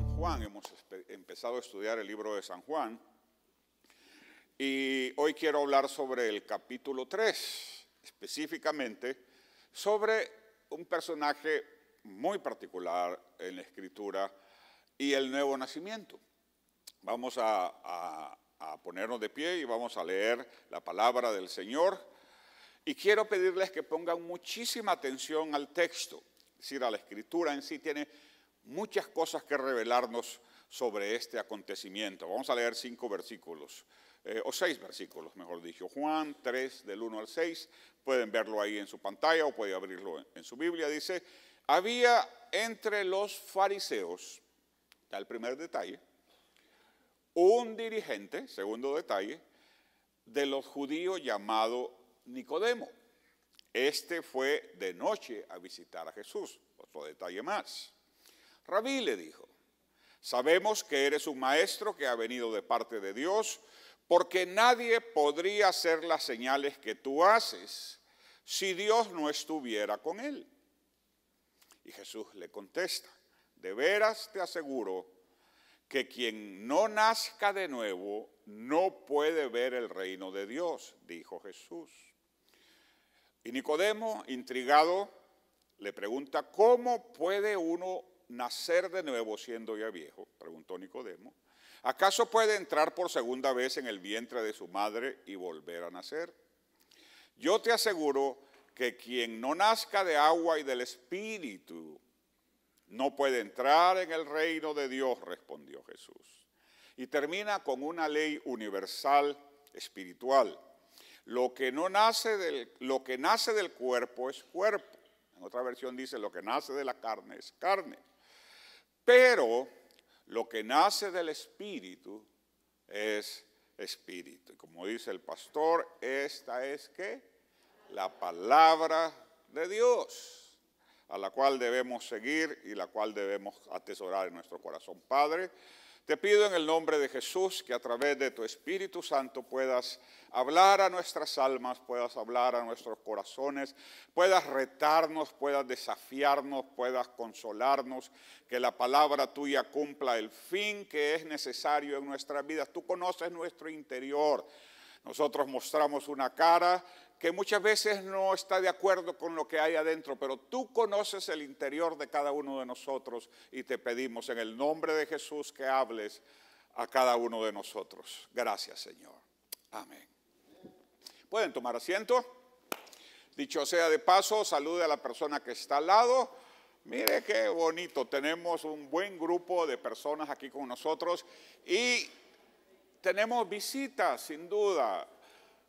San Juan. Hemos empezado a estudiar el libro de San Juan y hoy quiero hablar sobre el capítulo 3, específicamente sobre un personaje muy particular en la Escritura y el nuevo nacimiento. Vamos a ponernos de pie y vamos a leer la palabra del Señor. Y quiero pedirles que pongan muchísima atención al texto, es decir, a la Escritura en sí tiene muchas cosas que revelarnos sobre este acontecimiento. Vamos a leer 5 versículos, o 6 versículos, mejor dicho. Juan 3, del 1 al 6, pueden verlo ahí en su pantalla o pueden abrirlo en su Biblia. Dice, había entre los fariseos, está el primer detalle, un dirigente, segundo detalle, de los judíos llamado Nicodemo. Este fue de noche a visitar a Jesús. Otro detalle más. Rabí, le dijo, sabemos que eres un maestro que ha venido de parte de Dios, porque nadie podría hacer las señales que tú haces si Dios no estuviera con él. Y Jesús le contesta, de veras te aseguro que quien no nazca de nuevo no puede ver el reino de Dios, dijo Jesús. Y Nicodemo, intrigado, le pregunta, ¿cómo puede uno nacer de nuevo siendo ya viejo? Preguntó Nicodemo. ¿Acaso puede entrar por segunda vez en el vientre de su madre y volver a nacer? Yo te aseguro que quien no nazca de agua y del Espíritu no puede entrar en el reino de Dios, respondió Jesús. Y termina con una ley universal espiritual. Lo que nace del cuerpo es cuerpo. En otra versión dice, lo que nace de la carne es carne. Pero lo que nace del Espíritu es Espíritu. Y como dice el pastor, esta es ¿qué? La palabra de Dios, a la cual debemos seguir y la cual debemos atesorar en nuestro corazón. Padre, te pido en el nombre de Jesús que a través de tu Espíritu Santo puedas hablar a nuestras almas, puedas hablar a nuestros corazones, puedas retarnos, puedas desafiarnos, puedas consolarnos, que la palabra tuya cumpla el fin que es necesario en nuestras vidas. Tú conoces nuestro interior. Nosotros mostramos una cara que muchas veces no está de acuerdo con lo que hay adentro, pero tú conoces el interior de cada uno de nosotros y te pedimos en el nombre de Jesús que hables a cada uno de nosotros. Gracias, Señor. Amén. ¿Pueden tomar asiento? Dicho sea de paso, salude a la persona que está al lado. Mire qué bonito, tenemos un buen grupo de personas aquí con nosotros y tenemos visitas, sin duda.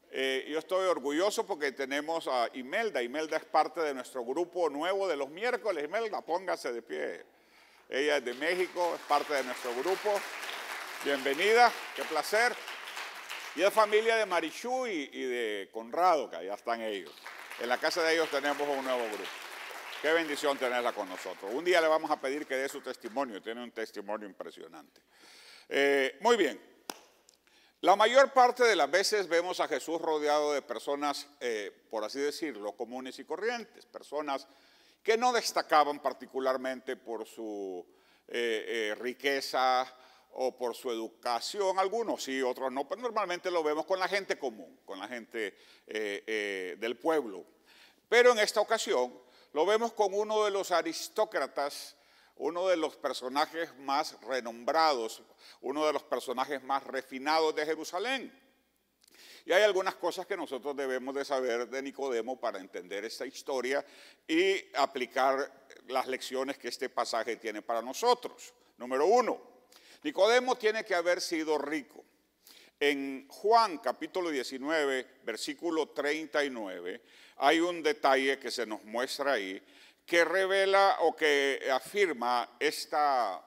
Yo estoy orgulloso porque tenemos a Imelda. Imelda es parte de nuestro grupo nuevo de los miércoles. Imelda, póngase de pie. Ella es de México, es parte de nuestro grupo. Bienvenida, qué placer. Y es familia de Marichú y de Conrado, que allá están ellos. En la casa de ellos tenemos un nuevo grupo. Qué bendición tenerla con nosotros. Un día le vamos a pedir que dé su testimonio. Tiene un testimonio impresionante. Muy bien. La mayor parte de las veces vemos a Jesús rodeado de personas, por así decirlo, comunes y corrientes, personas que no destacaban particularmente por su riqueza o por su educación, algunos sí, otros no, pero normalmente lo vemos con la gente común, con la gente del pueblo. Pero en esta ocasión lo vemos con uno de los aristócratas, uno de los personajes más renombrados, uno de los personajes más refinados de Jerusalén. Y hay algunas cosas que nosotros debemos de saber de Nicodemo para entender esta historia y aplicar las lecciones que este pasaje tiene para nosotros. Número 1, Nicodemo tiene que haber sido rico. En Juan capítulo 19, versículo 39, hay un detalle que se nos muestra ahí, que revela o que afirma esta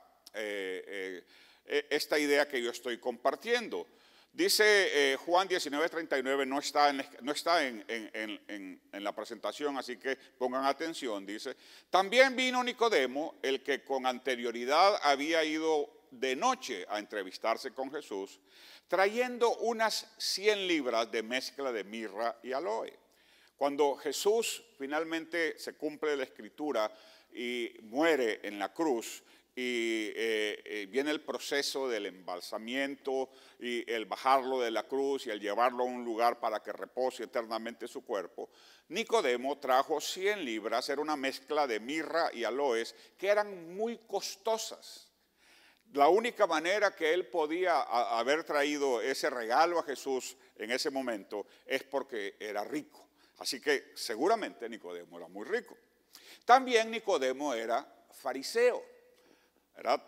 idea que yo estoy compartiendo. Dice Juan 19:39, no está en la presentación, así que pongan atención. Dice, también vino Nicodemo, el que con anterioridad había ido de noche a entrevistarse con Jesús, trayendo unas 100 libras de mezcla de mirra y aloe. Cuando Jesús finalmente se cumple la escritura y muere en la cruz y viene el proceso del embalsamiento y el bajarlo de la cruz y el llevarlo a un lugar para que repose eternamente su cuerpo, Nicodemo trajo 100 libras, era una mezcla de mirra y aloes que eran muy costosas. La única manera que él podía haber traído ese regalo a Jesús en ese momento es porque era rico. Así que seguramente Nicodemo era muy rico. También Nicodemo era fariseo, ¿verdad?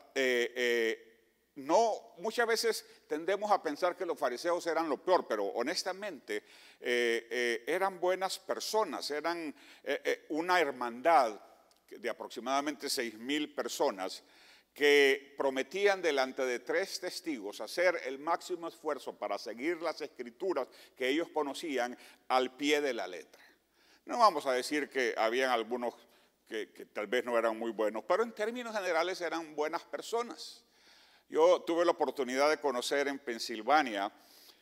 No, muchas veces tendemos a pensar que los fariseos eran lo peor, pero honestamente eran buenas personas, eran una hermandad de aproximadamente 6,000 personas que prometían delante de 3 testigos hacer el máximo esfuerzo para seguir las escrituras que ellos conocían al pie de la letra. No vamos a decir que habían algunos que tal vez no eran muy buenos, pero en términos generales eran buenas personas. Yo tuve la oportunidad de conocer en Pensilvania,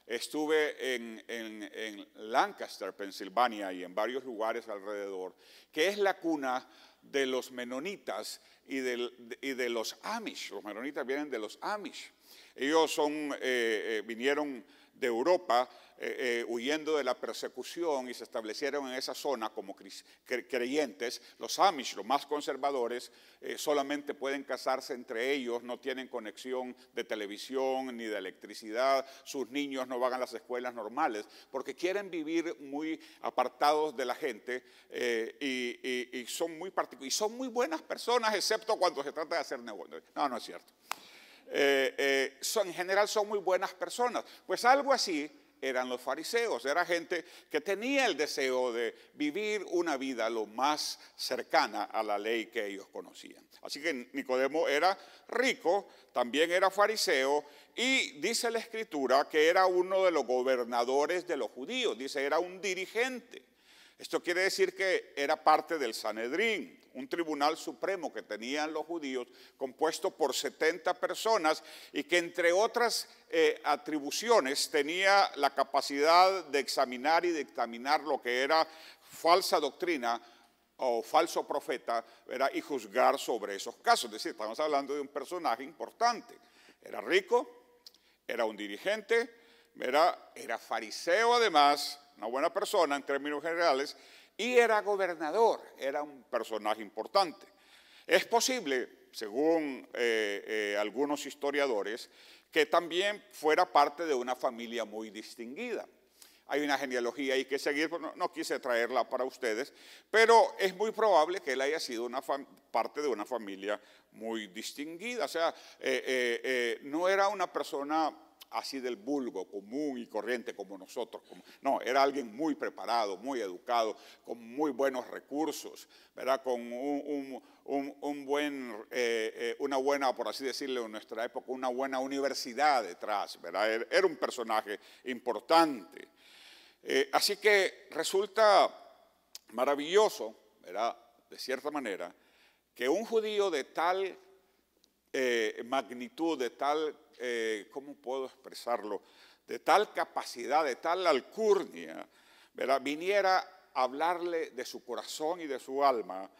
estuve en Lancaster, Pensilvania, y en varios lugares alrededor, que es la cuna de los menonitas y de los Amish. Los menonitas vienen de los Amish. Ellos vinieron de Europa huyendo de la persecución y se establecieron en esa zona como creyentes. Los Amish, los más conservadores, solamente pueden casarse entre ellos, no tienen conexión de televisión ni de electricidad, sus niños no van a las escuelas normales porque quieren vivir muy apartados de la gente y son muy particulares. Y son muy buenas personas, excepto cuando se trata de hacer negocios. No, no es cierto. En general son muy buenas personas. Pues algo así eran los fariseos, era gente que tenía el deseo de vivir una vida lo más cercana a la ley que ellos conocían. Así que Nicodemo era rico, también era fariseo y dice la Escritura que era uno de los gobernadores de los judíos, dice era un dirigente. Esto quiere decir que era parte del Sanedrín, un tribunal supremo que tenían los judíos, compuesto por 70 personas y que entre otras atribuciones tenía la capacidad de examinar y dictaminar lo que era falsa doctrina o falso profeta, ¿verdad? Y juzgar sobre esos casos. Es decir, estamos hablando de un personaje importante. Era rico, era un dirigente, ¿verdad? Era fariseo además, una buena persona en términos generales, y era gobernador, era un personaje importante. Es posible, según algunos historiadores, que también fuera parte de una familia muy distinguida. Hay una genealogía ahí que seguir, no quise traerla para ustedes, pero es muy probable que él haya sido parte de una familia muy distinguida. O sea, no era una persona así del vulgo, común y corriente como nosotros. No, era alguien muy preparado, muy educado, con muy buenos recursos, ¿verdad? Con una buena, por así decirlo en nuestra época, una buena universidad detrás, ¿verdad? Era un personaje importante. Así que resulta maravilloso, ¿verdad? De cierta manera, que un judío de tal magnitud, de tal, ¿cómo puedo expresarlo? De tal capacidad, de tal alcurnia, ¿verdad? Viniera a hablarle de su corazón y de su alma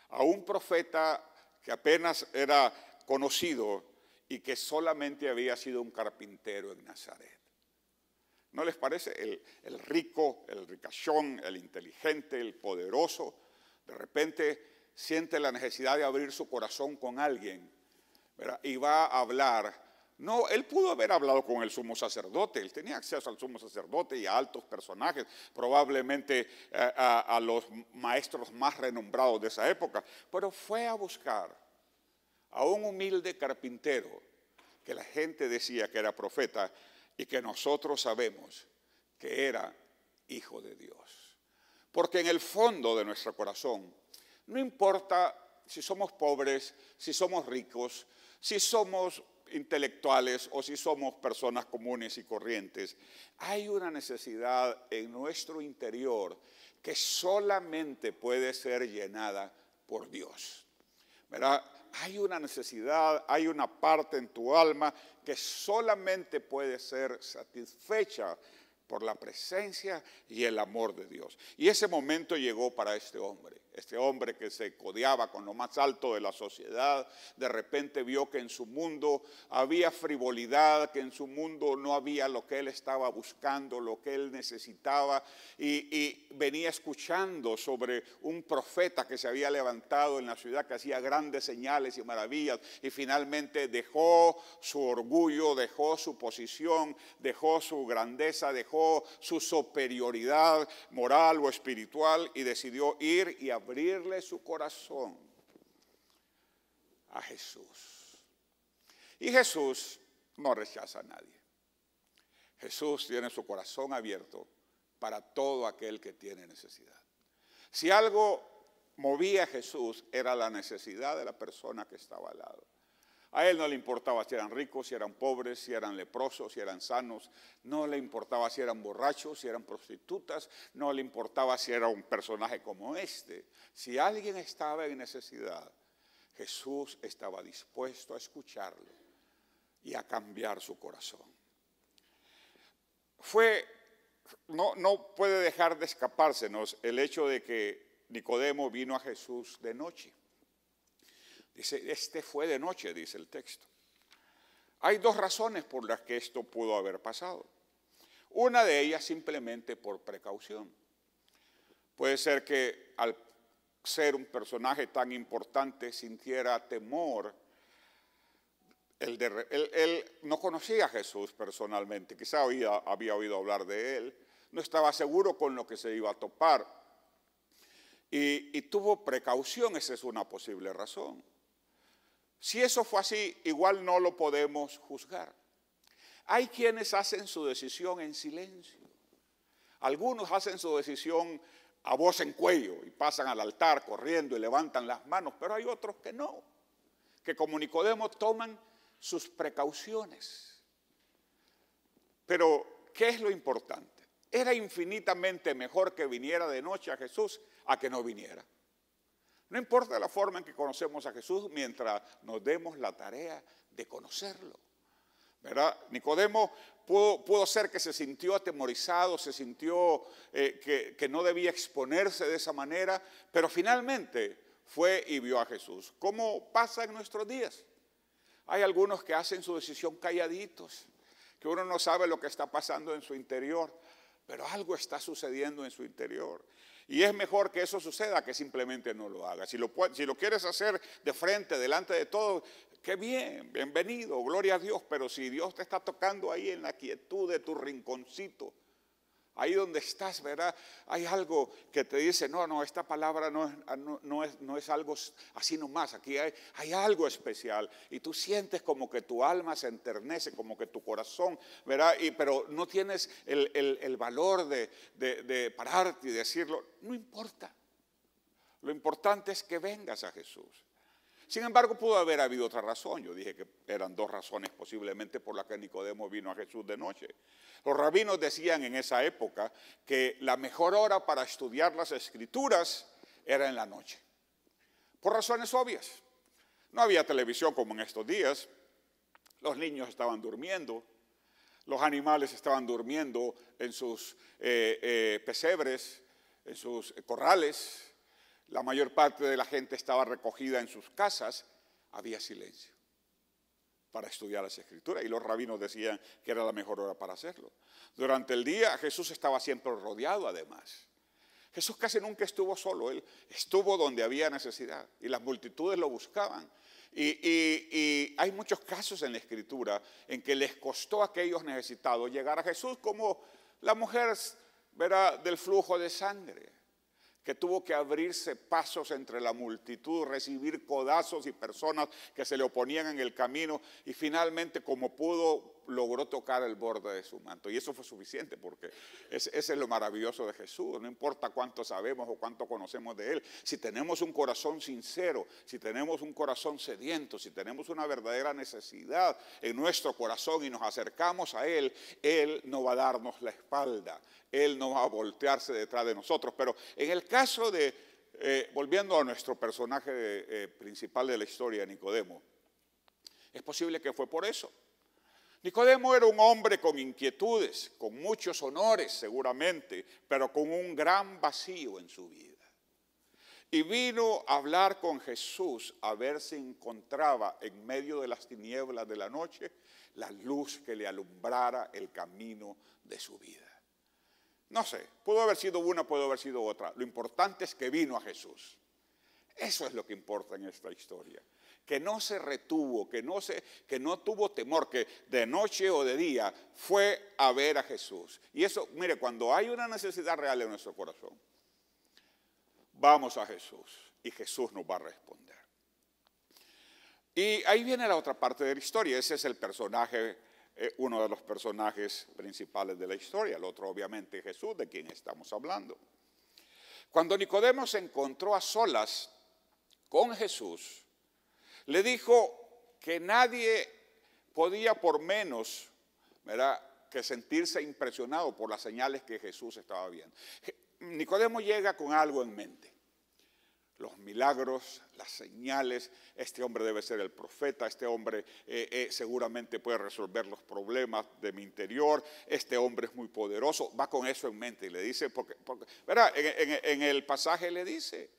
a un profeta que apenas era conocido y que solamente había sido un carpintero en Nazaret. ¿No les parece? El rico, el ricachón, el inteligente, el poderoso, de repente siente la necesidad de abrir su corazón con alguien, ¿verdad? Y va a hablar. No, él pudo haber hablado con el sumo sacerdote, él tenía acceso al sumo sacerdote y a altos personajes, probablemente a los maestros más renombrados de esa época, pero fue a buscar a un humilde carpintero que la gente decía que era profeta y que nosotros sabemos que era hijo de Dios. Porque en el fondo de nuestro corazón, no importa si somos pobres, si somos ricos, si somos intelectuales o si somos personas comunes y corrientes, hay una necesidad en nuestro interior que solamente puede ser llenada por Dios, ¿verdad? Hay una necesidad, hay una parte en tu alma que solamente puede ser satisfecha por la presencia y el amor de Dios. Y ese momento llegó para este hombre. Este hombre que se codeaba con lo más alto de la sociedad, de repente vio que en su mundo había frivolidad, que en su mundo no había lo que él estaba buscando, lo que él necesitaba, y venía escuchando sobre un profeta que se había levantado en la ciudad, que hacía grandes señales y maravillas, y finalmente dejó su orgullo, dejó su posición, dejó su grandeza, dejó su superioridad moral o espiritual y decidió ir y abrirle su corazón a Jesús. Y Jesús no rechaza a nadie. Jesús tiene su corazón abierto para todo aquel que tiene necesidad. Si algo movía a Jesús era la necesidad de la persona que estaba al lado. A él no le importaba si eran ricos, si eran pobres, si eran leprosos, si eran sanos. No le importaba si eran borrachos, si eran prostitutas. No le importaba si era un personaje como este. Si alguien estaba en necesidad, Jesús estaba dispuesto a escucharlo y a cambiar su corazón. No puede dejar de escapársenos el hecho de que Nicodemo vino a Jesús de noche. Dice, este fue de noche, dice el texto. Hay dos razones por las que esto pudo haber pasado. Una de ellas simplemente por precaución. Puede ser que al ser un personaje tan importante sintiera temor. Él no conocía a Jesús personalmente, quizá había oído hablar de él, no estaba seguro con lo que se iba a topar y tuvo precaución. Esa es una posible razón. Si eso fue así, igual no lo podemos juzgar. Hay quienes hacen su decisión en silencio. Algunos hacen su decisión a voz en cuello y pasan al altar corriendo y levantan las manos, pero hay otros que no, que como Nicodemo toman sus precauciones. Pero, ¿qué es lo importante? Era infinitamente mejor que viniera de noche a Jesús a que no viniera. No importa la forma en que conocemos a Jesús mientras nos demos la tarea de conocerlo, ¿verdad? Nicodemo pudo ser que se sintió atemorizado, se sintió que no debía exponerse de esa manera, pero finalmente fue y vio a Jesús. ¿Cómo pasa en nuestros días? Hay algunos que hacen su decisión calladitos, que uno no sabe lo que está pasando en su interior, pero algo está sucediendo en su interior. Y es mejor que eso suceda que simplemente no lo haga. Si lo quieres hacer de frente, delante de todos, qué bien, bienvenido, gloria a Dios. Pero si Dios te está tocando ahí en la quietud de tu rinconcito, ahí donde estás, ¿verdad? Hay algo que te dice, no, esta palabra no es algo así nomás, aquí hay algo especial. Y tú sientes como que tu alma se enternece, como que tu corazón, ¿verdad? Pero no tienes el valor de pararte y decirlo. No importa. Lo importante es que vengas a Jesús. Sin embargo, pudo haber habido otra razón. Yo dije que eran dos razones posiblemente por las que Nicodemo vino a Jesús de noche. Los rabinos decían en esa época que la mejor hora para estudiar las Escrituras era en la noche. Por razones obvias. No había televisión como en estos días. Los niños estaban durmiendo. Los animales estaban durmiendo en sus pesebres, en sus corrales. La mayor parte de la gente estaba recogida en sus casas. Había silencio para estudiar las Escrituras y los rabinos decían que era la mejor hora para hacerlo. Durante el día Jesús estaba siempre rodeado además. Jesús casi nunca estuvo solo, Él estuvo donde había necesidad y las multitudes lo buscaban. Y hay muchos casos en la Escritura en que les costó a aquellos necesitados llegar a Jesús, como la mujer, ¿verdad?, del flujo de sangre, que tuvo que abrirse pasos entre la multitud, recibir codazos y personas que se le oponían en el camino y finalmente como pudo logró tocar el borde de su manto. Y eso fue suficiente porque ese es lo maravilloso de Jesús. No importa cuánto sabemos o cuánto conocemos de Él. Si tenemos un corazón sincero, si tenemos un corazón sediento, si tenemos una verdadera necesidad en nuestro corazón y nos acercamos a Él, Él no va a darnos la espalda. Él no va a voltearse detrás de nosotros. Pero en el caso de, volviendo a nuestro personaje principal de la historia, Nicodemo, es posible que fue por eso. Nicodemo era un hombre con inquietudes, con muchos honores seguramente, pero con un gran vacío en su vida. y vino a hablar con Jesús a ver si encontraba en medio de las tinieblas de la noche la luz que le alumbrara el camino de su vida. No sé, pudo haber sido una, pudo haber sido otra. Lo importante es que vino a Jesús. Eso es lo que importa en esta historia. Que no se retuvo, que no tuvo temor, que de noche o de día fue a ver a Jesús. Y eso, mire, cuando hay una necesidad real en nuestro corazón, vamos a Jesús y Jesús nos va a responder. Y ahí viene la otra parte de la historia. Ese es el personaje, uno de los personajes principales de la historia. El otro, obviamente, Jesús, de quien estamos hablando. Cuando Nicodemo se encontró a solas con Jesús, le dijo que nadie podía por menos, ¿verdad?, que sentirse impresionado por las señales que Jesús estaba viendo. Nicodemo llega con algo en mente. Los milagros, las señales, este hombre debe ser el profeta, este hombre seguramente puede resolver los problemas de mi interior, este hombre es muy poderoso, va con eso en mente y le dice, porque ¿verdad? En el pasaje le dice,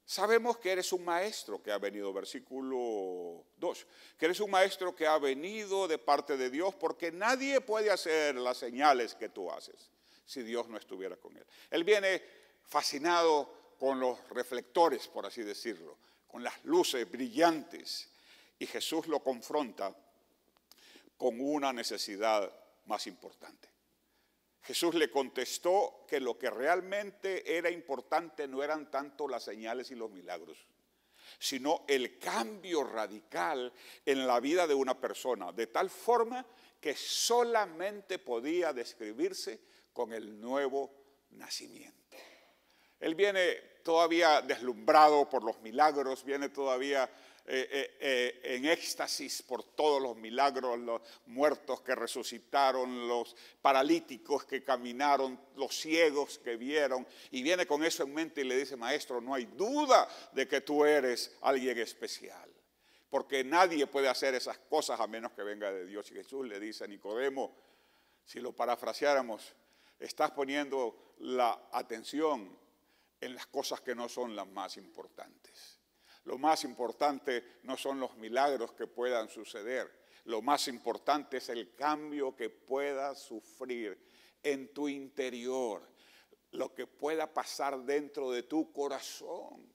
sabemos que eres un maestro que ha venido, versículo 2, que eres un maestro que ha venido de parte de Dios, porque nadie puede hacer las señales que tú haces si Dios no estuviera con él. Él viene fascinado con los reflectores, por así decirlo, con las luces brillantes, y Jesús lo confronta con una necesidad más importante. Jesús le contestó que lo que realmente era importante no eran tanto las señales y los milagros, sino el cambio radical en la vida de una persona, de tal forma que solamente podía describirse con el nuevo nacimiento. Él viene todavía deslumbrado por los milagros, viene todavía en éxtasis por todos los milagros, los muertos que resucitaron, los paralíticos que caminaron, los ciegos que vieron, y viene con eso en mente y le dice, maestro, no hay duda de que tú eres alguien especial, porque nadie puede hacer esas cosas a menos que venga de Dios. Y Jesús le dice a Nicodemo, si lo parafraseáramos, estás poniendo la atención en las cosas que no son las más importantes. Lo más importante no son los milagros que puedan suceder. Lo más importante es el cambio que puedas sufrir en tu interior, lo que pueda pasar dentro de tu corazón.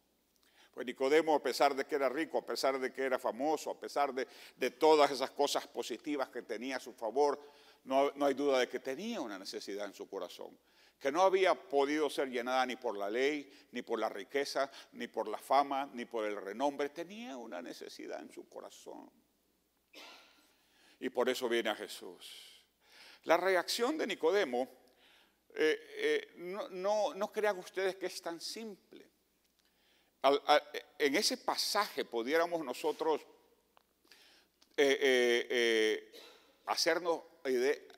Pues Nicodemo, a pesar de que era rico, a pesar de que era famoso, a pesar de todas esas cosas positivas que tenía a su favor, no hay duda de que tenía una necesidad en su corazón, que no había podido ser llenada ni por la ley, ni por la riqueza, ni por la fama, ni por el renombre. Tenía una necesidad en su corazón. Y por eso viene a Jesús. La reacción de Nicodemo, no crean ustedes que es tan simple. En ese pasaje pudiéramos nosotros hacernos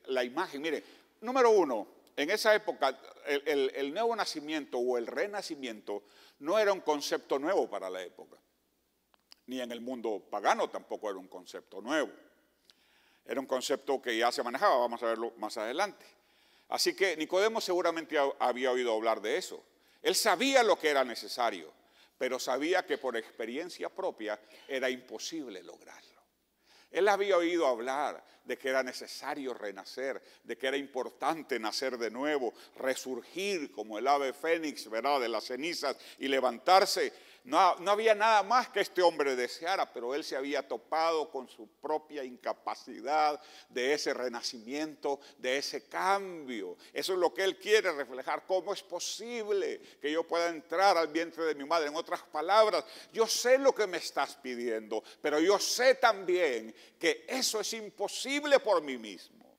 la imagen. Mire, número uno, en esa época el nuevo nacimiento o el renacimiento no era un concepto nuevo para la época. Ni en el mundo pagano tampoco era un concepto nuevo. Era un concepto que ya se manejaba, vamos a verlo más adelante. Así que Nicodemo seguramente había oído hablar de eso. Él sabía lo que era necesario, pero sabía que por experiencia propia era imposible lograrlo. Él había oído hablar de que era necesario renacer, de que era importante nacer de nuevo, resurgir como el ave fénix, ¿verdad?, de las cenizas y levantarse. No había nada más que este hombre deseara, pero él se había topado con su propia incapacidad de ese renacimiento, de ese cambio. Eso es lo que él quiere reflejar. ¿Cómo es posible que yo pueda entrar al vientre de mi madre? En otras palabras, yo sé lo que me estás pidiendo, pero yo sé también que eso es imposible por mí mismo.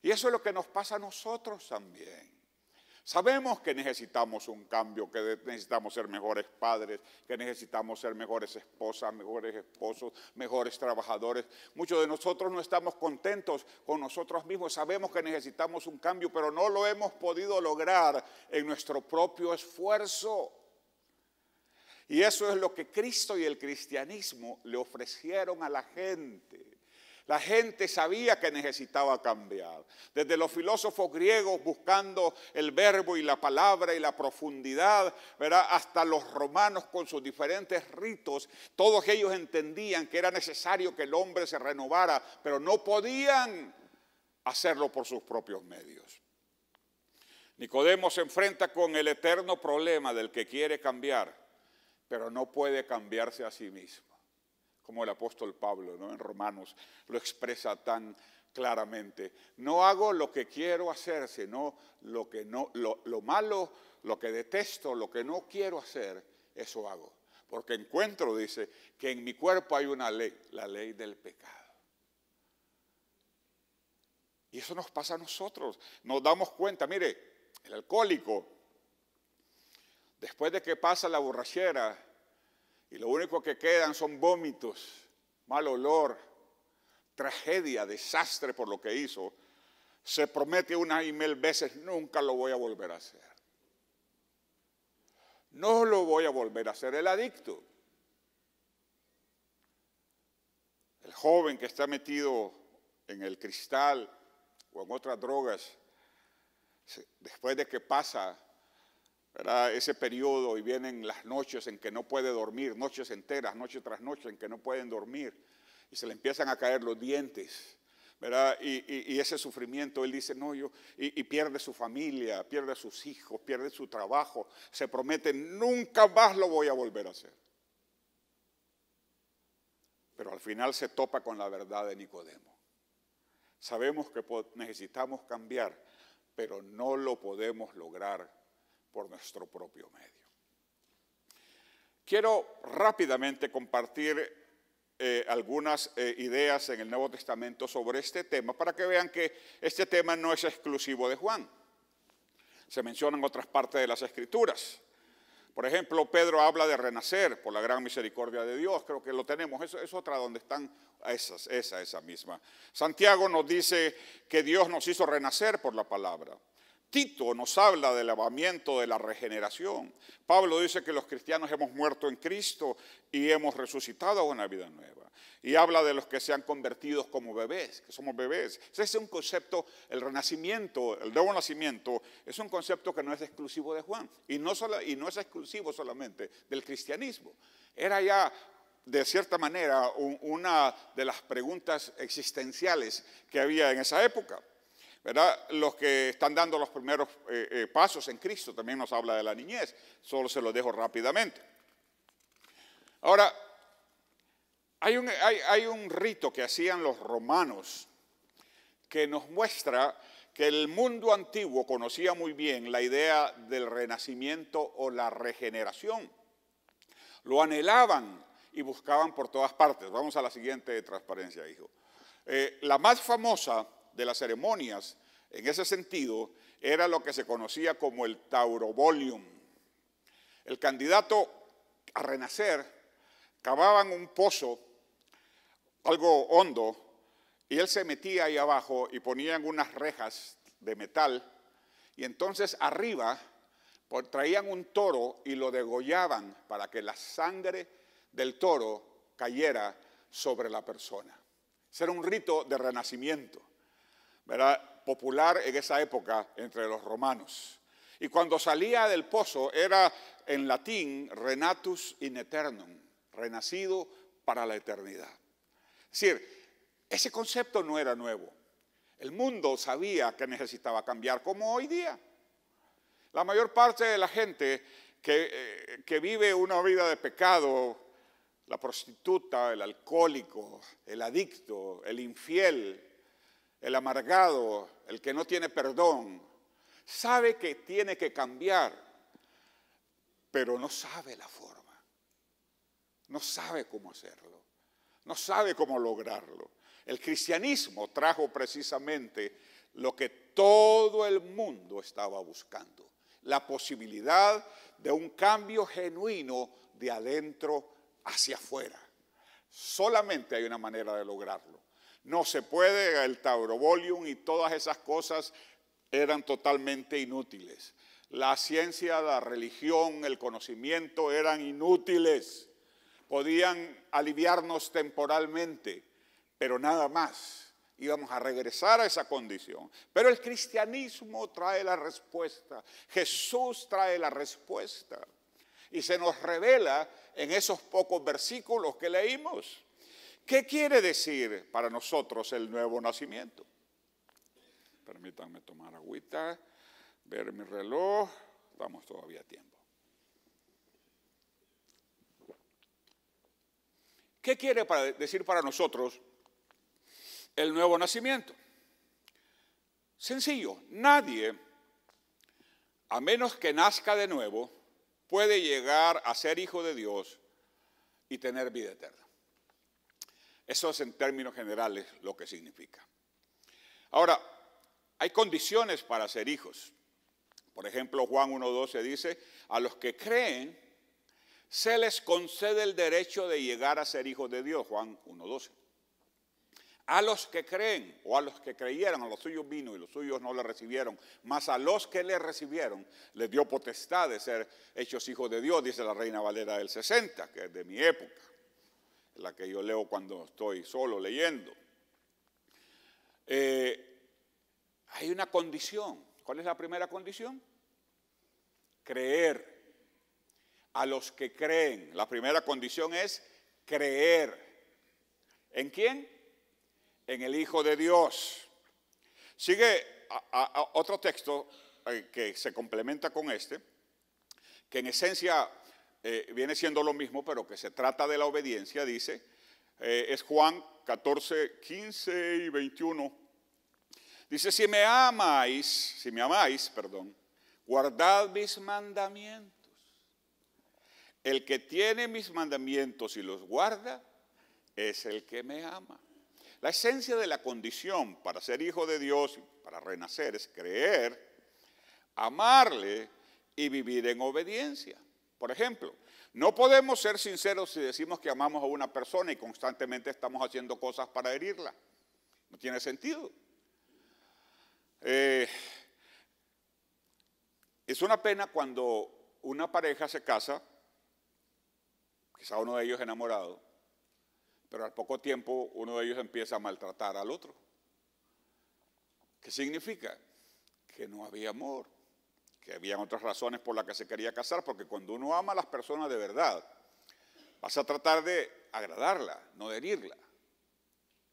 Y eso es lo que nos pasa a nosotros también. Sabemos que necesitamos un cambio, que necesitamos ser mejores padres, que necesitamos ser mejores esposas, mejores esposos, mejores trabajadores. Muchos de nosotros no estamos contentos con nosotros mismos. Sabemos que necesitamos un cambio, pero no lo hemos podido lograr en nuestro propio esfuerzo. Y eso es lo que Cristo y el cristianismo le ofrecieron a la gente. La gente sabía que necesitaba cambiar. Desde los filósofos griegos buscando el verbo y la palabra y la profundidad, ¿verdad?, hasta los romanos con sus diferentes ritos, todos ellos entendían que era necesario que el hombre se renovara, pero no podían hacerlo por sus propios medios. Nicodemo se enfrenta con el eterno problema del que quiere cambiar, pero no puede cambiarse a sí mismo. Como el apóstol Pablo, ¿no?, en Romanos lo expresa tan claramente. No hago lo que quiero hacer, sino lo malo, lo que detesto, lo que no quiero hacer, eso hago. Porque encuentro, dice, que en mi cuerpo hay una ley, la ley del pecado. Y eso nos pasa a nosotros. Nos damos cuenta, mire, el alcohólico, después de que pasa la borrachera, y lo único que quedan son vómitos, mal olor, tragedia, desastre por lo que hizo, se promete una y mil veces, nunca lo voy a volver a hacer. No lo voy a volver a hacer. El adicto, el joven que está metido en el cristal o en otras drogas, después de que pasa, ¿verdad?, ese periodo y vienen las noches en que no puede dormir, noches enteras, noche tras noche en que no pueden dormir y se le empiezan a caer los dientes, ¿verdad? Y ese sufrimiento, él dice, no, y pierde su familia, pierde a sus hijos, pierde su trabajo, se promete, nunca más lo voy a volver a hacer. Pero al final se topa con la verdad de Nicodemo. Sabemos que necesitamos cambiar, pero no lo podemos lograr por nuestro propio medio. Quiero rápidamente compartir algunas ideas en el Nuevo Testamento sobre este tema para que vean que este tema no es exclusivo de Juan. Se menciona en otras partes de las Escrituras. Por ejemplo, Pedro habla de renacer por la gran misericordia de Dios. Creo que lo tenemos. Eso es otra donde están esa misma. Santiago nos dice que Dios nos hizo renacer por la palabra. Tito nos habla del lavamiento, de la regeneración. Pablo dice que los cristianos hemos muerto en Cristo y hemos resucitado a una vida nueva. Y habla de los que se han convertido como bebés, que somos bebés. Ese es un concepto, el renacimiento, el nuevo nacimiento, es un concepto que no es exclusivo de Juan. Y no es exclusivo solamente del cristianismo. Era ya, de cierta manera, una de las preguntas existenciales que había en esa época, ¿verdad? Los que están dando los primeros pasos en Cristo, también nos habla de la niñez, solo se lo dejo rápidamente. Ahora, hay un rito que hacían los romanos que nos muestra que el mundo antiguo conocía muy bien la idea del renacimiento o la regeneración. Lo anhelaban y buscaban por todas partes. Vamos a la siguiente transparencia, hijo. La más famosa de las ceremonias, en ese sentido, era lo que se conocía como el taurobolium. El candidato a renacer cavaban un pozo, algo hondo, y él se metía ahí abajo y ponían unas rejas de metal, y entonces arriba traían un toro y lo degollaban para que la sangre del toro cayera sobre la persona. Ese era un rito de renacimiento, ¿verdad?, popular en esa época entre los romanos. Y cuando salía del pozo era en latín renatus in aeternum, renacido para la eternidad. Es decir, ese concepto no era nuevo. El mundo sabía que necesitaba cambiar, como hoy día. La mayor parte de la gente que vive una vida de pecado, la prostituta, el alcohólico, el adicto, el infiel, el amargado, el que no tiene perdón, sabe que tiene que cambiar, pero no sabe la forma, no sabe cómo hacerlo, no sabe cómo lograrlo. El cristianismo trajo precisamente lo que todo el mundo estaba buscando, la posibilidad de un cambio genuino de adentro hacia afuera. Solamente hay una manera de lograrlo. No se puede, el taurobolium y todas esas cosas eran totalmente inútiles. La ciencia, la religión, el conocimiento eran inútiles. Podían aliviarnos temporalmente, pero nada más. Íbamos a regresar a esa condición. Pero el cristianismo trae la respuesta. Jesús trae la respuesta. Y se nos revela en esos pocos versículos que leímos. ¿Qué quiere decir para nosotros el nuevo nacimiento? Permítanme tomar agüita, ver mi reloj. Estamos todavía a tiempo. ¿Qué quiere decir para nosotros el nuevo nacimiento? Sencillo, nadie, a menos que nazca de nuevo, puede llegar a ser hijo de Dios y tener vida eterna. Eso es en términos generales lo que significa. Ahora, hay condiciones para ser hijos. Por ejemplo, Juan 1:12 dice, a los que creen se les concede el derecho de llegar a ser hijos de Dios. Juan 1:12. A los que creen, o a los que creyeron, a los suyos vino y los suyos no le recibieron, mas a los que le recibieron les dio potestad de ser hechos hijos de Dios, dice la Reina Valera del 60, que es de mi época, la que yo leo cuando estoy solo leyendo. Hay una condición. ¿Cuál es la primera condición? Creer. A los que creen. La primera condición es creer. ¿En quién? En el Hijo de Dios. Sigue otro texto que se complementa con este, que en esencia viene siendo lo mismo, pero que se trata de la obediencia, dice, es Juan 14, 15 y 21. Dice, si me amáis, guardad mis mandamientos. El que tiene mis mandamientos y los guarda, es el que me ama. La esencia de la condición para ser hijo de Dios y para renacer es creer, amarle y vivir en obediencia. Por ejemplo, no podemos ser sinceros si decimos que amamos a una persona y constantemente estamos haciendo cosas para herirla. No tiene sentido. Es una pena cuando una pareja se casa, quizá uno de ellos enamorado, pero al poco tiempo uno de ellos empieza a maltratar al otro. ¿Qué significa? Que no había amor, que habían otras razones por las que se quería casar, porque cuando uno ama a las personas de verdad, vas a tratar de agradarla, no de herirla,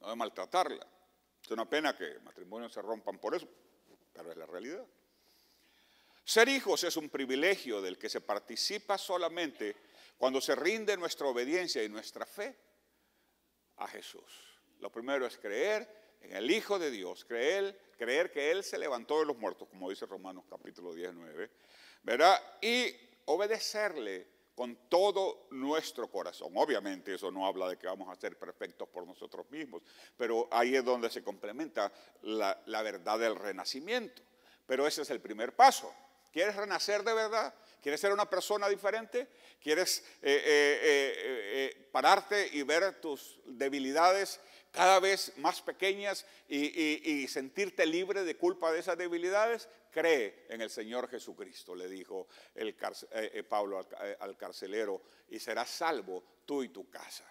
no de maltratarla. Es una pena que matrimonios se rompan por eso, pero es la realidad. Ser hijos es un privilegio del que se participa solamente cuando se rinde nuestra obediencia y nuestra fe a Jesús. Lo primero es creer en el Hijo de Dios, creer que Él se levantó de los muertos, como dice Romanos capítulo 19, ¿verdad? Y obedecerle con todo nuestro corazón. Obviamente eso no habla de que vamos a ser perfectos por nosotros mismos, pero ahí es donde se complementa la verdad del renacimiento. Pero ese es el primer paso. ¿Quieres renacer de verdad? ¿Quieres ser una persona diferente? ¿Quieres pararte y ver tus debilidades cada vez más pequeñas y sentirte libre de culpa de esas debilidades? Cree en el Señor Jesucristo, le dijo Pablo al carcelero, y serás salvo tú y tu casa.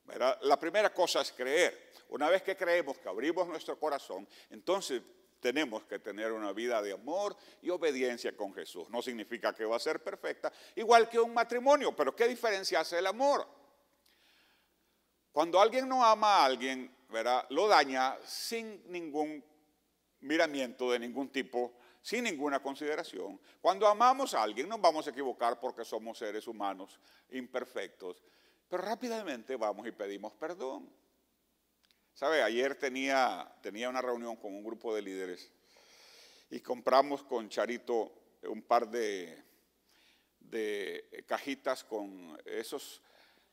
¿Verdad? La primera cosa es creer. Una vez que creemos, que abrimos nuestro corazón, entonces tenemos que tener una vida de amor y obediencia con Jesús. No significa que va a ser perfecta, igual que un matrimonio, pero ¿qué diferencia hace el amor? Cuando alguien no ama a alguien, ¿verdad?, lo daña sin ningún miramiento de ningún tipo, sin ninguna consideración. Cuando amamos a alguien nos vamos a equivocar porque somos seres humanos imperfectos, pero rápidamente vamos y pedimos perdón. ¿Sabe? Ayer tenía una reunión con un grupo de líderes y compramos con Charito un par de cajitas con esos,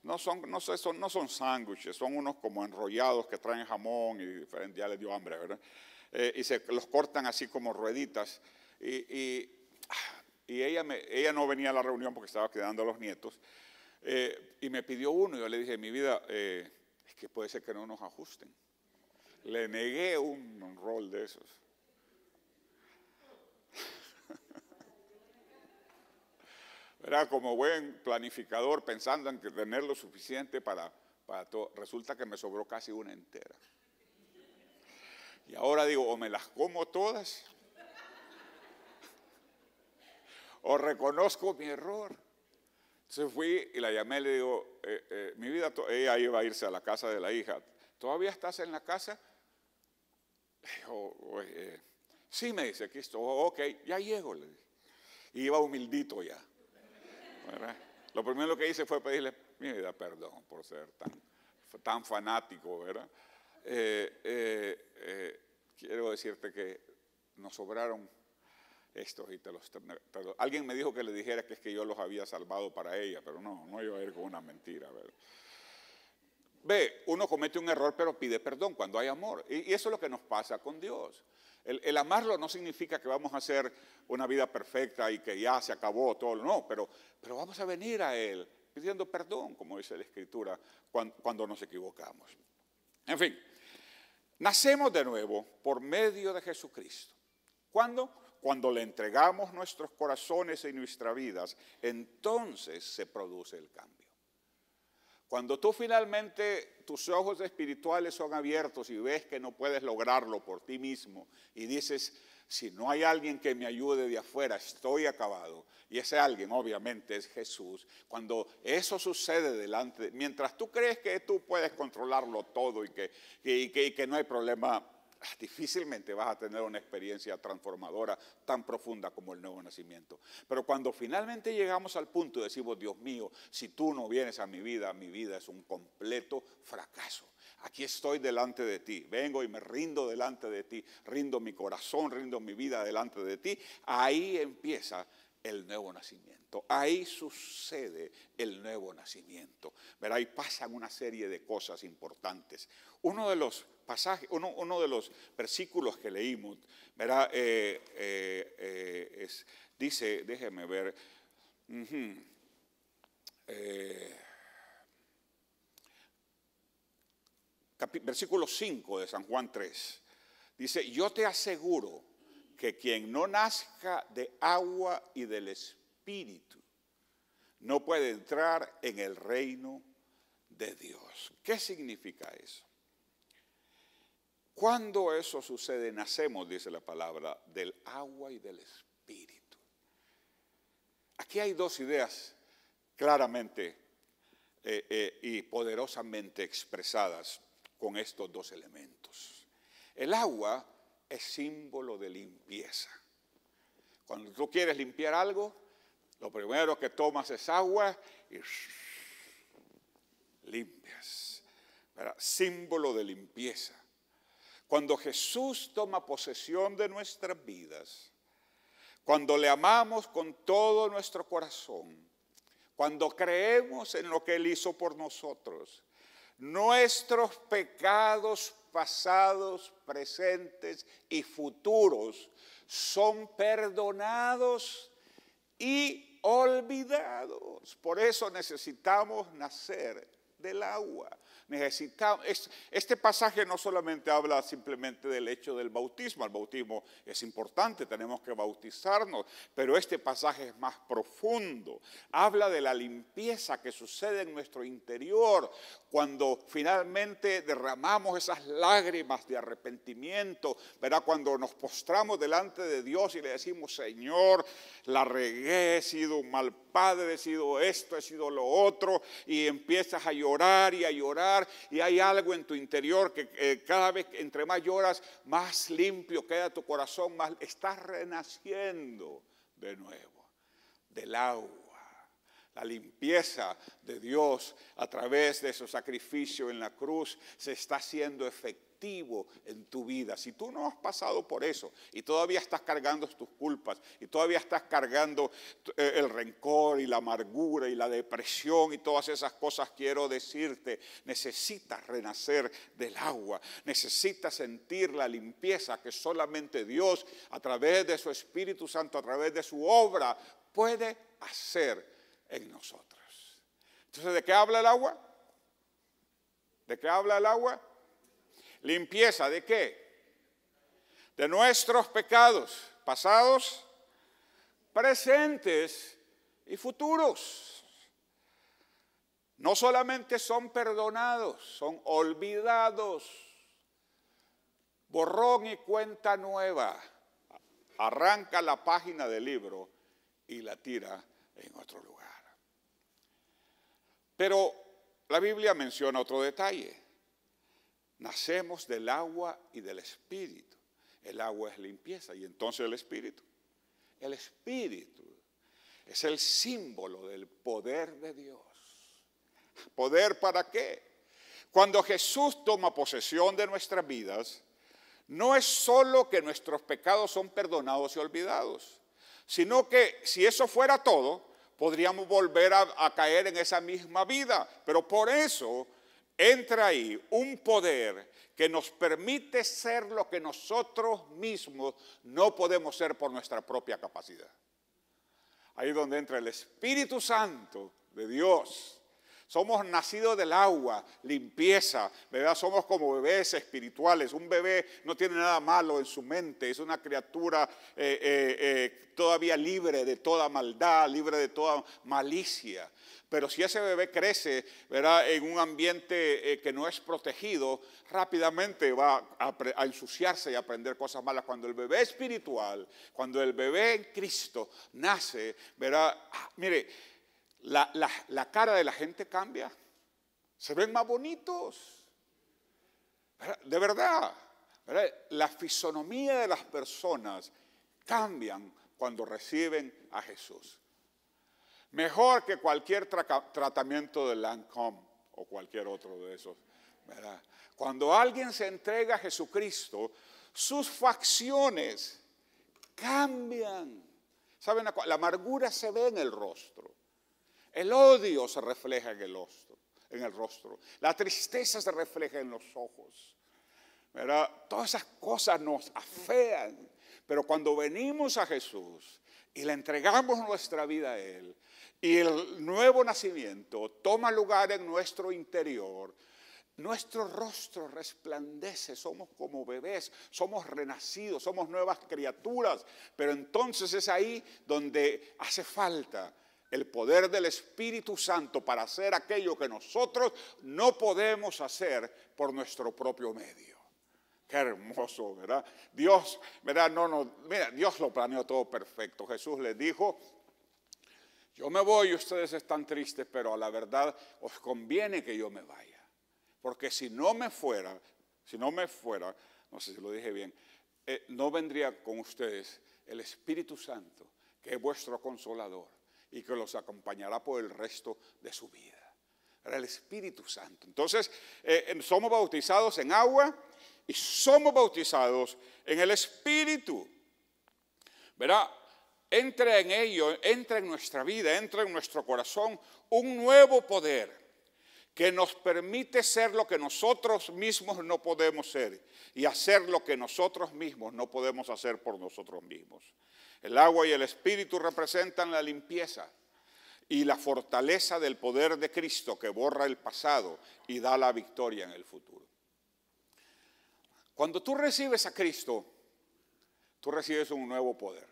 no son sándwiches, son unos como enrollados que traen jamón y diferente, ya les dio hambre, ¿verdad? Y se los cortan así como rueditas. Y ella no venía a la reunión porque estaba cuidando a los nietos, y me pidió uno y yo le dije, mi vida, es que puede ser que no nos ajusten. Le negué un rol de esos. Era como buen planificador pensando en tener lo suficiente para resulta que me sobró casi una entera. Y ahora digo, o me las como todas, o reconozco mi error. Entonces fui y la llamé y le digo, mi vida, ella iba a irse a la casa de la hija. ¿Todavía estás en la casa? Sí, me dice, aquí estoy. Ok, ya llego, le dije. Y iba humildito ya, ¿verdad? Lo primero que hice fue pedirle, mi vida, perdón por ser tan fanático, ¿verdad? Quiero decirte que nos sobraron estos y alguien me dijo que le dijera que es que yo los había salvado para ella, pero no iba a ir con una mentira, ¿verdad? Ve, uno comete un error pero pide perdón cuando hay amor, y eso es lo que nos pasa con Dios. El amarlo no significa que vamos a hacer una vida perfecta y que ya se acabó todo, no, pero vamos a venir a Él pidiendo perdón, como dice la Escritura, cuando nos equivocamos. En fin, nacemos de nuevo por medio de Jesucristo. ¿Cuándo? Cuando le entregamos nuestros corazones y nuestras vidas, entonces se produce el cambio. Cuando tú finalmente, tus ojos espirituales son abiertos y ves que no puedes lograrlo por ti mismo y dices, si no hay alguien que me ayude de afuera, estoy acabado. Y ese alguien obviamente es Jesús. Cuando eso sucede delante, mientras tú crees que tú puedes controlarlo todo y que no hay problema, difícilmente vas a tener una experiencia transformadora tan profunda como el nuevo nacimiento. Pero cuando finalmente llegamos al punto y decimos, Dios mío, si tú no vienes a mi vida es un completo fracaso. Aquí estoy delante de ti, vengo y me rindo delante de ti, rindo mi corazón, rindo mi vida delante de ti. Ahí empieza el nuevo nacimiento, ahí sucede el nuevo nacimiento. Verá, y pasan una serie de cosas importantes. Uno de los pasajes, uno de los versículos que leímos, verá, dice, déjeme ver, versículo 5 de San Juan 3, dice, yo te aseguro que quien no nazca de agua y del Espíritu no puede entrar en el reino de Dios. ¿Qué significa eso? Cuando eso sucede, nacemos, dice la palabra, del agua y del Espíritu. Aquí hay dos ideas claramente y poderosamente expresadas con estos dos elementos. El agua es símbolo de limpieza. Cuando tú quieres limpiar algo, lo primero que tomas es agua y limpias. ¿Verdad? Símbolo de limpieza. Cuando Jesús toma posesión de nuestras vidas, cuando le amamos con todo nuestro corazón, cuando creemos en lo que Él hizo por nosotros, nuestros pecados pasados, presentes y futuros son perdonados y olvidados. Por eso necesitamos nacer del agua. Este pasaje no solamente habla simplemente del hecho del bautismo. El bautismo es importante, tenemos que bautizarnos, pero este pasaje es más profundo. Habla de la limpieza que sucede en nuestro interior cuando finalmente derramamos esas lágrimas de arrepentimiento, ¿verdad? Cuando nos postramos delante de Dios y le decimos, Señor, la regué, he sido un mal padre, he sido esto, he sido lo otro, y empiezas a llorar y a llorar, y hay algo en tu interior que cada vez entre más lloras, más limpio queda tu corazón, más estás renaciendo de nuevo del agua. La limpieza de Dios a través de su sacrificio en la cruz se está haciendo efectivo en tu vida. Si tú no has pasado por eso y todavía estás cargando tus culpas y todavía estás cargando el rencor y la amargura y la depresión y todas esas cosas, quiero decirte, necesitas renacer del agua, necesitas sentir la limpieza que solamente Dios a través de su Espíritu Santo, a través de su obra, puede hacer en nosotros. Entonces, ¿de qué habla el agua? ¿De qué habla el agua? Limpieza, ¿de qué? De nuestros pecados pasados, presentes y futuros. no solamente son perdonados, son olvidados. Borrón y cuenta nueva. Arranca la página del libro y la tira en otro lugar. Pero la Biblia menciona otro detalle. Nacemos del agua y del espíritu. El agua es limpieza y entonces el espíritu. El espíritu es el símbolo del poder de Dios. ¿Poder para qué? Cuando Jesús toma posesión de nuestras vidas, no es solo que nuestros pecados son perdonados y olvidados, sino que si eso fuera todo, podríamos volver a caer en esa misma vida. Pero por eso entra ahí un poder que nos permite ser lo que nosotros mismos no podemos ser por nuestra propia capacidad. Ahí es donde entra el Espíritu Santo de Dios. Somos nacidos del agua, limpieza, ¿verdad? Somos como bebés espirituales. Un bebé no tiene nada malo en su mente, es una criatura todavía libre de toda maldad, libre de toda malicia. Pero si ese bebé crece, ¿verdad?, en un ambiente que no es protegido, rápidamente va a ensuciarse y a aprender cosas malas. Cuando el bebé espiritual, cuando el bebé en Cristo nace, ¿verdad? Mire, la cara de la gente cambia, se ven más bonitos, ¿verdad? De verdad, ¿verdad? La fisonomía de las personas cambian cuando reciben a Jesús. Mejor que cualquier tratamiento de Lancôme o cualquier otro de esos, ¿verdad? Cuando alguien se entrega a Jesucristo, sus facciones cambian. ¿Saben? La amargura se ve en el rostro. El odio se refleja en el rostro. La tristeza se refleja en los ojos, ¿verdad? Todas esas cosas nos afean. Pero cuando venimos a Jesús y le entregamos nuestra vida a Él, y el nuevo nacimiento toma lugar en nuestro interior, nuestro rostro resplandece, somos como bebés, somos renacidos, somos nuevas criaturas. Pero entonces es ahí donde hace falta el poder del Espíritu Santo para hacer aquello que nosotros no podemos hacer por nuestro propio medio. Qué hermoso, ¿verdad? Dios, ¿verdad? Mira, Dios lo planeó todo perfecto. Jesús les dijo: yo me voy y ustedes están tristes, pero a la verdad os conviene que yo me vaya. Porque si no me fuera, no sé si lo dije bien, no vendría con ustedes el Espíritu Santo, que es vuestro consolador y que los acompañará por el resto de su vida. Era el Espíritu Santo. Entonces, somos bautizados en agua y somos bautizados en el Espíritu. ¿Verdad? Entra en ello, entra en nuestra vida, entra en nuestro corazón un nuevo poder que nos permite ser lo que nosotros mismos no podemos ser y hacer lo que nosotros mismos no podemos hacer por nosotros mismos. El agua y el Espíritu representan la limpieza y la fortaleza del poder de Cristo que borra el pasado y da la victoria en el futuro. Cuando tú recibes a Cristo, tú recibes un nuevo poder.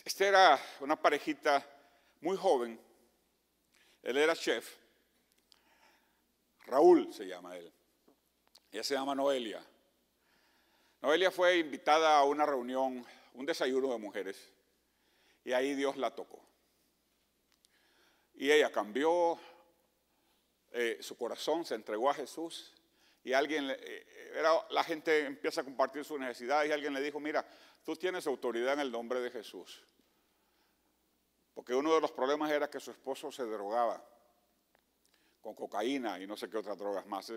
Esta era una parejita muy joven. Él era chef. Raúl se llama él. Ella se llama Noelia. Noelia fue invitada a una reunión, un desayuno de mujeres, y ahí Dios la tocó. Y ella cambió su corazón, se entregó a Jesús, y la gente empieza a compartir sus necesidades, y alguien le dijo: mira, tú tienes autoridad en el nombre de Jesús. Porque uno de los problemas era que su esposo se drogaba con cocaína y no sé qué otras drogas más.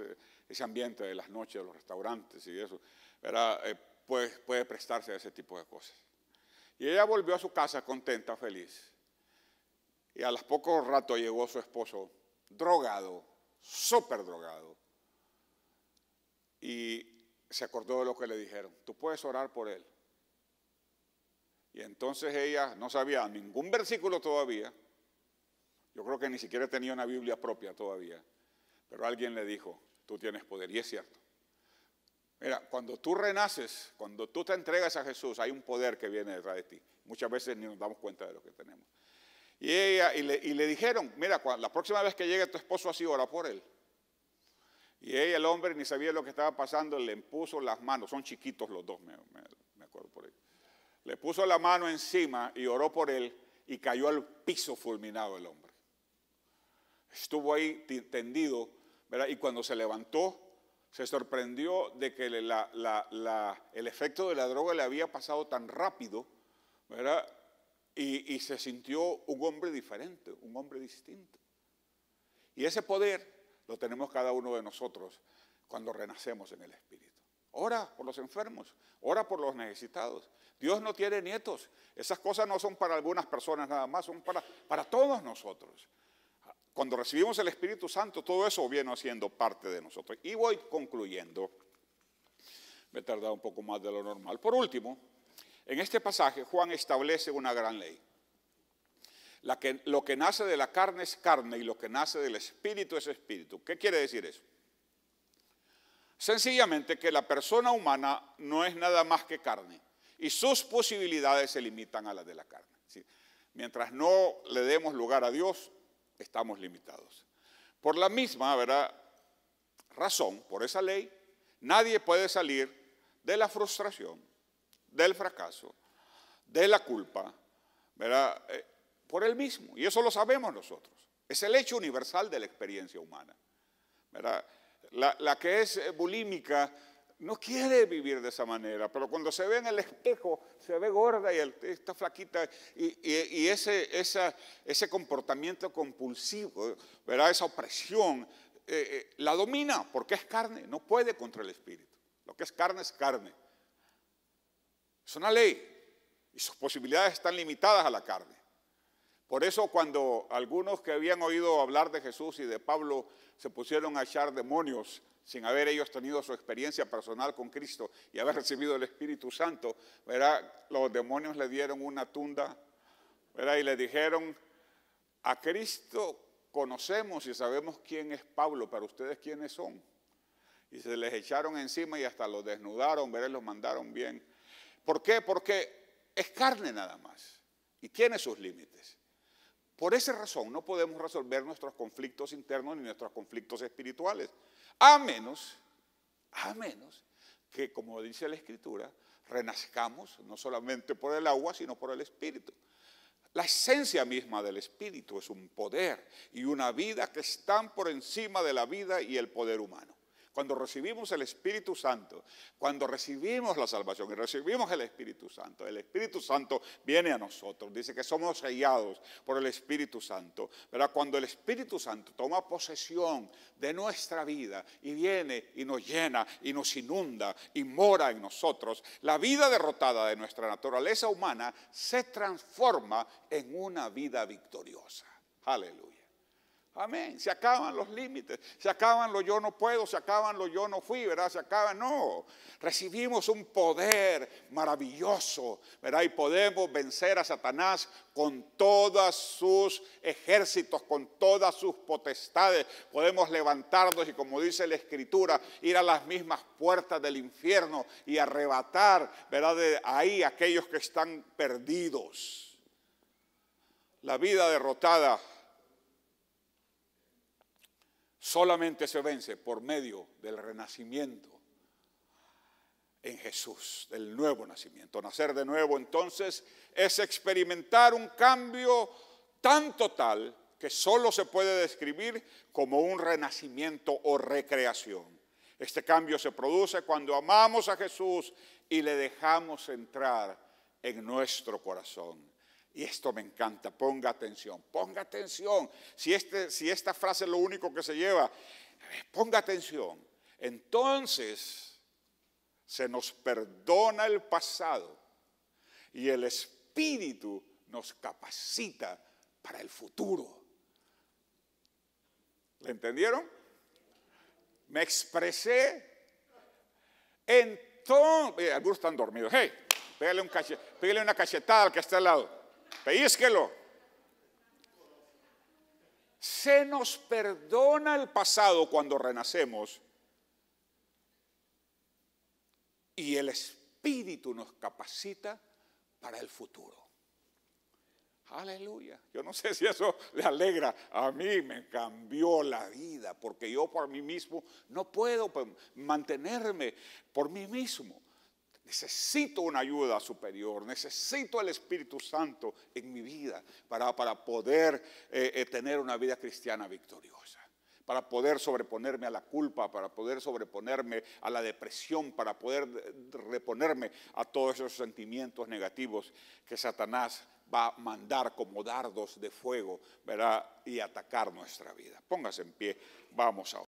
Ese ambiente de las noches, de los restaurantes y eso, puede prestarse a ese tipo de cosas. Y ella volvió a su casa contenta, feliz. Y a los pocos ratos llegó su esposo drogado, súper drogado. Y se acordó de lo que le dijeron: tú puedes orar por él. Y entonces ella no sabía ningún versículo todavía. Yo creo que ni siquiera tenía una Biblia propia todavía. Pero alguien le dijo: tú tienes poder. Y es cierto. Mira, cuando tú renaces, cuando tú te entregas a Jesús, hay un poder que viene detrás de ti. Muchas veces ni nos damos cuenta de lo que tenemos. Y le dijeron, mira, la próxima vez que llegue tu esposo así, ora por él. Y ella, el hombre, ni sabía lo que estaba pasando, le puso las manos, son chiquitos los dos, me acuerdo por ahí. Le puso la mano encima y oró por él y cayó al piso fulminado el hombre. Estuvo ahí tendido, ¿verdad? Y cuando se levantó, se sorprendió de que el efecto de la droga le había pasado tan rápido, ¿verdad? Y se sintió un hombre diferente, un hombre distinto. Y ese poder lo tenemos cada uno de nosotros cuando renacemos en el Espíritu. Ora por los enfermos, ora por los necesitados. Dios no tiene nietos. Esas cosas no son para algunas personas nada más, son para todos nosotros. Cuando recibimos el Espíritu Santo, todo eso viene siendo parte de nosotros. Y voy concluyendo. Me he tardado un poco más de lo normal. Por último, en este pasaje Juan establece una gran ley. Lo que nace de la carne es carne y lo que nace del Espíritu es Espíritu. ¿Qué quiere decir eso? Sencillamente que la persona humana no es nada más que carne y sus posibilidades se limitan a las de la carne. ¿Sí? Mientras no le demos lugar a Dios, estamos limitados. Por la misma, ¿verdad?, razón, por esa ley, nadie puede salir de la frustración, del fracaso, de la culpa, ¿verdad?, por él mismo. Y eso lo sabemos nosotros. Es el hecho universal de la experiencia humana, ¿verdad? La que es bulímica no quiere vivir de esa manera, pero cuando se ve en el espejo, se ve gorda y está flaquita, y ese comportamiento compulsivo, ¿verdad?, esa opresión, la domina porque es carne, no puede contra el Espíritu. Lo que es carne es carne. Es una ley y sus posibilidades están limitadas a la carne. Por eso cuando algunos que habían oído hablar de Jesús y de Pablo se pusieron a echar demonios sin haber ellos tenido su experiencia personal con Cristo y haber recibido el Espíritu Santo, ¿verdad?, los demonios le dieron una tunda, ¿verdad?, y le dijeron: a Cristo conocemos y sabemos quién es Pablo, pero ustedes quiénes son. Y se les echaron encima y hasta los desnudaron, ¿verdad?, y los mandaron bien. ¿Por qué? Porque es carne nada más y tiene sus límites. Por esa razón no podemos resolver nuestros conflictos internos ni nuestros conflictos espirituales, a menos que, como dice la Escritura, renazcamos no solamente por el agua, sino por el Espíritu. La esencia misma del Espíritu es un poder y una vida que están por encima de la vida y el poder humano. Cuando recibimos el Espíritu Santo, cuando recibimos la salvación y recibimos el Espíritu Santo viene a nosotros. Dice que somos sellados por el Espíritu Santo. ¿Verdad? Cuando el Espíritu Santo toma posesión de nuestra vida y viene y nos llena y nos inunda y mora en nosotros, la vida derrotada de nuestra naturaleza humana se transforma en una vida victoriosa. Aleluya. Amén. Se acaban los límites, se acaban los yo no puedo, se acaban los yo no fui, ¿verdad? Se acaban, no. Recibimos un poder maravilloso, ¿verdad? Y podemos vencer a Satanás con todos sus ejércitos, con todas sus potestades. Podemos levantarnos y, como dice la Escritura, ir a las mismas puertas del infierno y arrebatar, ¿verdad?, de ahí aquellos que están perdidos. La vida derrotada solamente se vence por medio del renacimiento en Jesús, del nuevo nacimiento. Nacer de nuevo, entonces, es experimentar un cambio tan total que solo se puede describir como un renacimiento o recreación. Este cambio se produce cuando amamos a Jesús y le dejamos entrar en nuestro corazón. Y esto me encanta, ponga atención. Si esta frase es lo único que se lleva, ponga atención. Entonces se nos perdona el pasado y el Espíritu nos capacita para el futuro. ¿Le entendieron? Me expresé. Entonces, algunos están dormidos. Hey, pégale una cachetada al que está al lado. Pellízquelo. Se nos perdona el pasado cuando renacemos y el Espíritu nos capacita para el futuro. Aleluya. Yo no sé si eso le alegra. A mí me cambió la vida porque yo por mí mismo no puedo mantenerme por mí mismo. Necesito una ayuda superior, necesito el Espíritu Santo en mi vida para poder tener una vida cristiana victoriosa, para poder sobreponerme a la culpa, para poder sobreponerme a la depresión, para poder reponerme a todos esos sentimientos negativos que Satanás va a mandar como dardos de fuego, ¿verdad? Y atacar nuestra vida. Póngase en pie, vamos a orar.